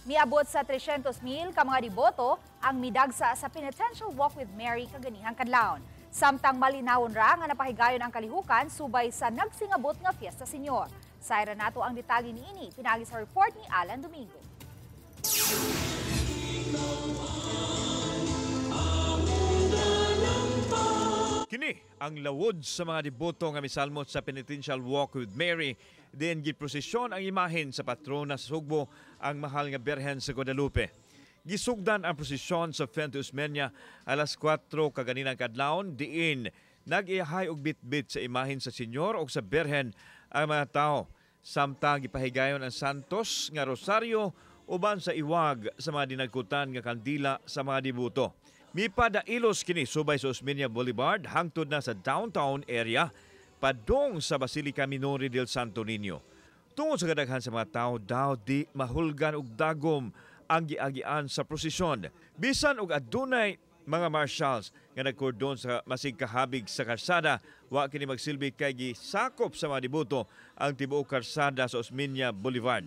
Miabot sa 300,000 ka mga deboto ang midagsa sa Penitential Walk with Mary kaganihang kadlawon. Samtang malinawon ra nga napahigayon ang kalihukan subay sa nagsingabot nga Fiesta Señor. Sayra nato ang detalye niini pinagi sa report ni Alan Domingo. Kini ang lawod sa mga deboto nga misalmot sa Penitential Walk with Mary. Diin giprosesyon ang imahen sa patrona sa Sugbo, ang mahal nga Birhen sa Guadalupe. Gisugdan ang prosesyon sa Fuente Osmeña alas 4 kaganinang kadlawon, diin nag-iyahay og bitbit sa imahen sa Senyor o sa Birhen ang mga tao. Samtang gipahigayon ang santos nga rosaryo uban sa iwag sa mga dinagkutan nga kandila sa mga deboto. Mipadailos kini subay sa Osmeña Boulevard hangtod na sa downtown area padong sa Basilica Minore del Santo Niño. Tungod sa kadaghan sa mga tao daw di mahulgan og dagom ang giagian sa prosesyon. Bisan og adunay mga marshals nga nagkordon sa masig kahabig sa karsada, wa kini magsilbi kay gisakop sa mga deboto ang tibuok karsada sa Osmeña Boulevard.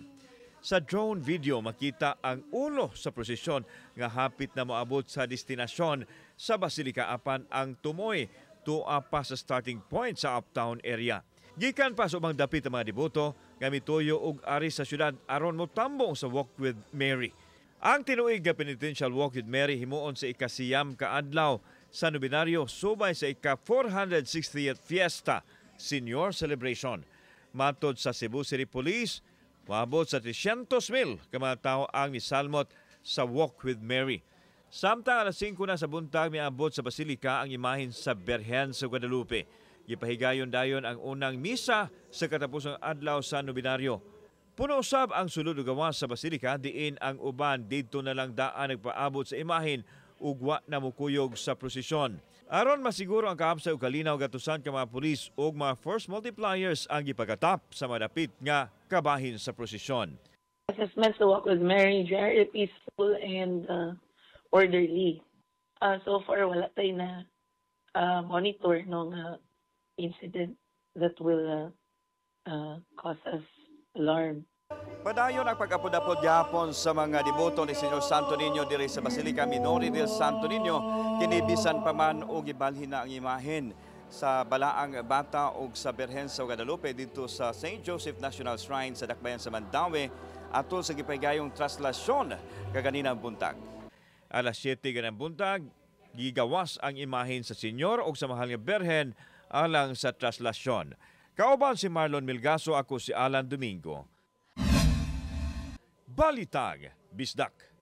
Sa drone video makita ang ulo sa prosesyon nga hapit na moabot sa destinasyon sa Basilica apan ang tumoy tuwa pa sa starting point sa uptown area. Gikan pa sa ubang dapit ang mga deboto nga mituyo og ari sa syudad aron motambong sa Walk with Mary. Ang tinuig nga Penitential Walk with Mary himuon sa ikasiyam ka adlaw sa nobinaryo subay sa ika-460th Fiesta Senior Celebration. Matod sa Cebu City Police, maabot sa 300,000 ka mga tao ang misalmot sa Walk with Mary. Samtang alas 5 na sa buntag miabot sa Basilica ang imahen sa Birhen sa Guadalupe. Gipahigayon dayon ang unang misa sa katapusang adlaw sa nobinaryo. Puno usab ang sulod ug gawas sa Basilica diin ang uban didto na lang daan nagpaabot sa imahen ug wa na mukuyog sa prosesyon. Aron masiguro ang kahamsa ug kalinaw gatusan ka mga pulis ug mga force multipliers ang gipagkatap sa madapit nga kabahin sa prosesyon. Assessments to Walk with Mary, very peaceful and orderly. So far, wala tayo na monitor ng incident that will cause us alarm. Padayon ang pag-apod-apod gihapon sa mga deboto ni Senyor Santo Niño diri sa Basilica Minore del Santo Niño. Kinibisan pa man og gibalhin na ang imahen sa Balaang Bata ug sa Birhen sa Guadalupe dito sa St. Joseph National Shrine sa Dakbayan sa Mandaue atol sa gipahigayong traslasyon kaganinang buntag. Alas 7 ganang buntag, gigawas ang imahen sa Senyor o sa mahal nga Birhen alang sa traslasyon. Kauban si Marlon Milgaso, ako si Alan Domingo. Balitag, Bisdak.